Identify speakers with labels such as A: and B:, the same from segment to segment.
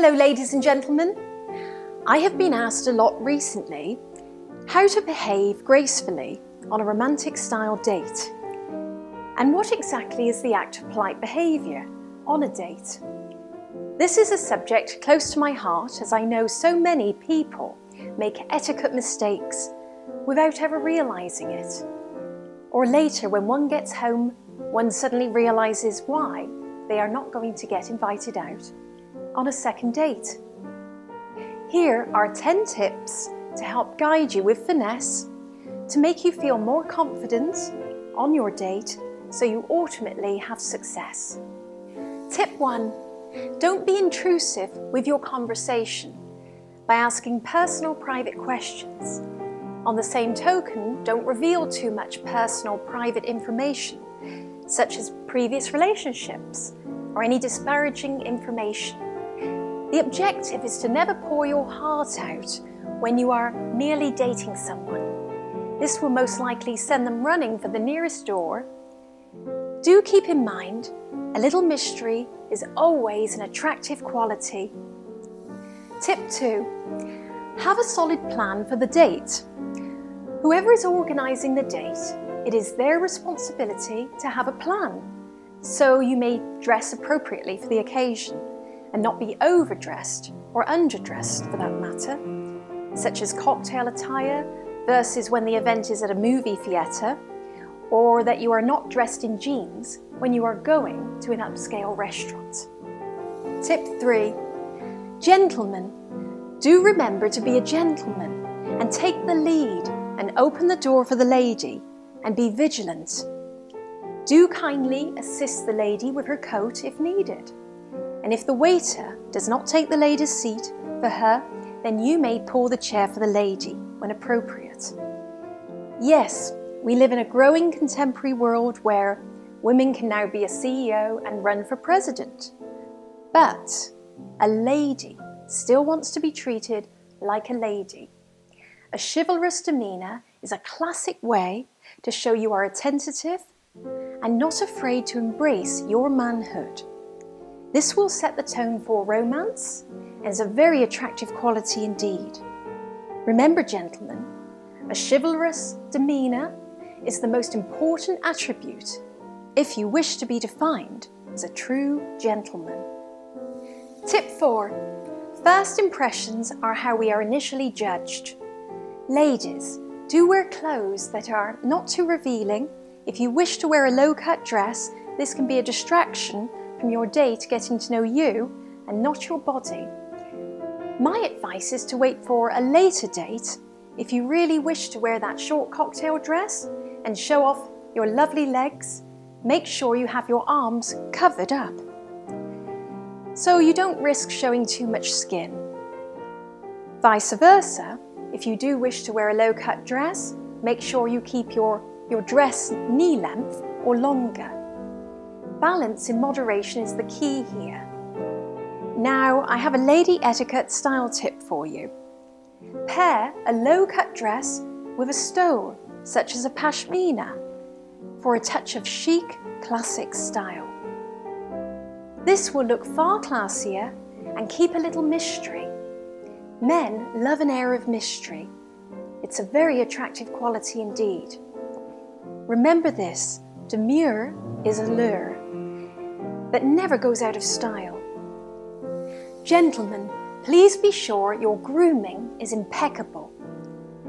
A: Hello ladies and gentlemen. I have been asked a lot recently how to behave gracefully on a romantic style date. And what exactly is the act of polite behaviour on a date? This is a subject close to my heart as I know so many people make etiquette mistakes without ever realising it. Or later when one gets home, one suddenly realises why they are not going to get invited out on a second date. Here are 10 tips to help guide you with finesse to make you feel more confident on your date so you ultimately have success. Tip 1. Don't be intrusive with your conversation by asking personal private questions. On the same token, don't reveal too much personal private information such as previous relationships or any disparaging information. The objective is to never pour your heart out when you are merely dating someone. This will most likely send them running for the nearest door. Do keep in mind, a little mystery is always an attractive quality. Tip 2. Have a solid plan for the date. Whoever is organising the date, it is their responsibility to have a plan. So you may dress appropriately for the occasion and not be overdressed or underdressed for that matter, such as cocktail attire versus when the event is at a movie theatre, or that you are not dressed in jeans when you are going to an upscale restaurant. Tip 3. Gentlemen, do remember to be a gentleman and take the lead and open the door for the lady and be vigilant. Do kindly assist the lady with her coat if needed. And if the waiter does not take the lady's seat for her, then you may pull the chair for the lady when appropriate. Yes, we live in a growing contemporary world where women can now be a CEO and run for president. But a lady still wants to be treated like a lady. A chivalrous demeanour is a classic way to show you are attentive and not afraid to embrace your manhood. This will set the tone for romance and is a very attractive quality indeed. Remember, gentlemen, a chivalrous demeanour is the most important attribute if you wish to be defined as a true gentleman. Tip 4. First impressions are how we are initially judged. Ladies, do wear clothes that are not too revealing. If you wish to wear a low-cut dress, this can be a distraction from your date getting to know you and not your body. My advice is to wait for a later date if you really wish to wear that short cocktail dress and show off your lovely legs. Make sure you have your arms covered up so you don't risk showing too much skin. Vice versa, if you do wish to wear a low-cut dress, make sure you keep your dress knee length or longer. Balance in moderation is the key here. Now, I have a lady etiquette style tip for you. Pair a low-cut dress with a stole, such as a pashmina, for a touch of chic, classic style. This will look far classier and keep a little mystery. Men love an air of mystery. It's a very attractive quality indeed. Remember this, demure is allure, but never goes out of style. Gentlemen, please be sure your grooming is impeccable.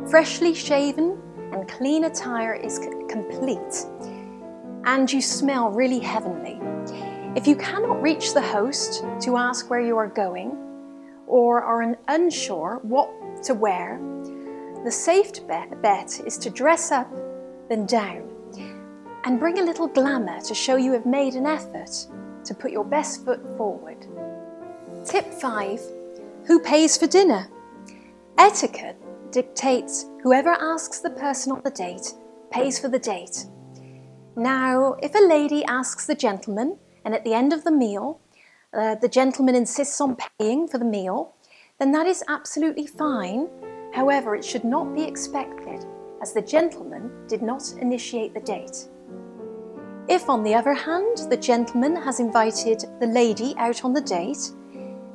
A: Freshly shaven and clean attire is complete, and you smell really heavenly. If you cannot reach the host to ask where you are going, or are unsure what to wear, the safe bet is to dress up, then down, and bring a little glamour to show you have made an effort to put your best foot forward. Tip 5. Who pays for dinner? Etiquette dictates whoever asks the person on the date pays for the date. Now, if a lady asks the gentleman, and at the end of the meal, the gentleman insists on paying for the meal, then that is absolutely fine. However, it should not be expected, as the gentleman did not initiate the date. If, on the other hand, the gentleman has invited the lady out on the date,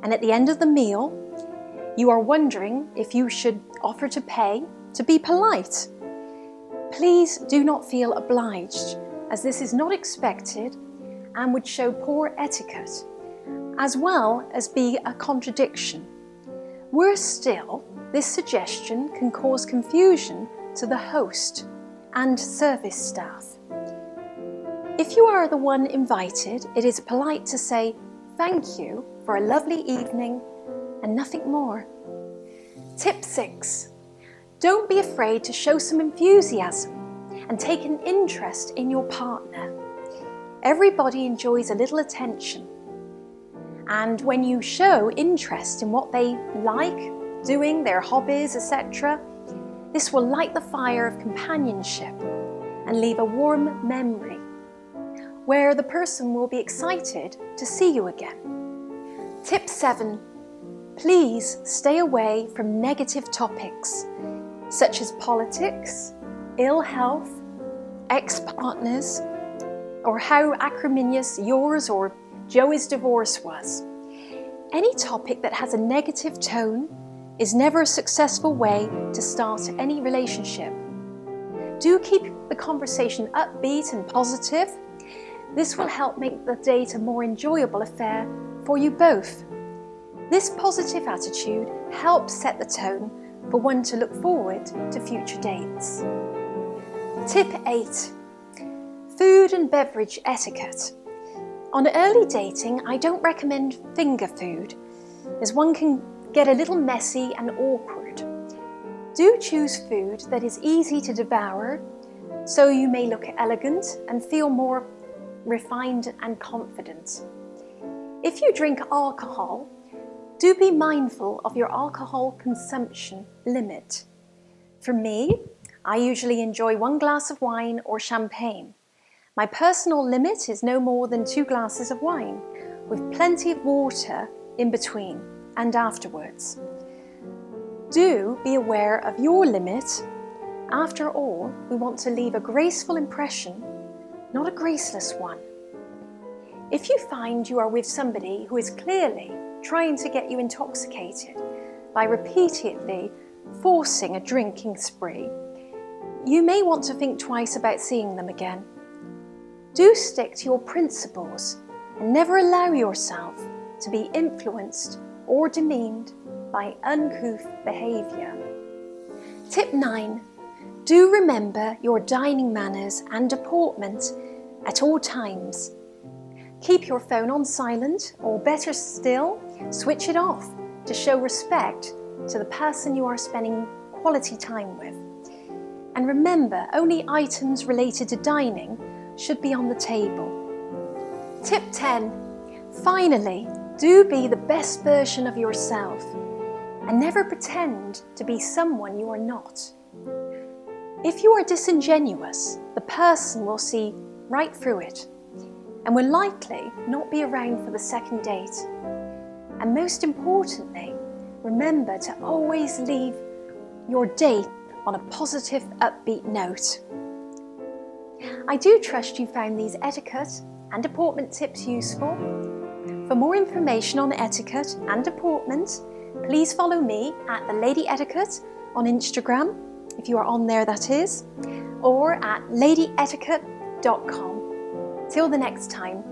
A: and at the end of the meal, you are wondering if you should offer to pay to be polite. Please do not feel obliged, as this is not expected and would show poor etiquette, as well as be a contradiction. Worse still, this suggestion can cause confusion to the host and service staff. If you are the one invited, it is polite to say thank you for a lovely evening and nothing more. Tip 6. Don't be afraid to show some enthusiasm and take an interest in your partner. Everybody enjoys a little attention. And when you show interest in what they like, doing, their hobbies, etc., this will light the fire of companionship and leave a warm memory, where the person will be excited to see you again. Tip 7. Please stay away from negative topics, such as politics, ill health, ex-partners, or how acrimonious yours or Joey's divorce was. Any topic that has a negative tone is never a successful way to start any relationship. Do keep the conversation upbeat and positive. This will help make the date a more enjoyable affair for you both. This positive attitude helps set the tone for one to look forward to future dates. Tip 8. Food and beverage etiquette. On early dating, I don't recommend finger food, as one can get a little messy and awkward. Do choose food that is easy to devour, so you may look elegant and feel more refined and confident. If you drink alcohol, do be mindful of your alcohol consumption limit. For me, I usually enjoy 1 glass of wine or champagne. My personal limit is no more than 2 glasses of wine, with plenty of water in between and afterwards. Do be aware of your limit. After all, we want to leave a graceful impression, not a graceless one. If you find you are with somebody who is clearly trying to get you intoxicated by repeatedly forcing a drinking spree, you may want to think twice about seeing them again. Do stick to your principles and never allow yourself to be influenced or demeaned by uncouth behaviour. Tip 9. Do remember your dining manners and deportment at all times. Keep your phone on silent, or better still, switch it off to show respect to the person you are spending quality time with. And remember, only items related to dining should be on the table. Tip 10. Finally, do be the best version of yourself and never pretend to be someone you are not. If you are disingenuous, the person will see right through it and will likely not be around for the second date. And most importantly, remember to always leave your date on a positive, upbeat note. I do trust you found these etiquette and deportment tips useful. For more information on etiquette and deportment, please follow me at the Lady Etiquette on Instagram, if you are on there that is, or at ladyetiquette.com. Till the next time.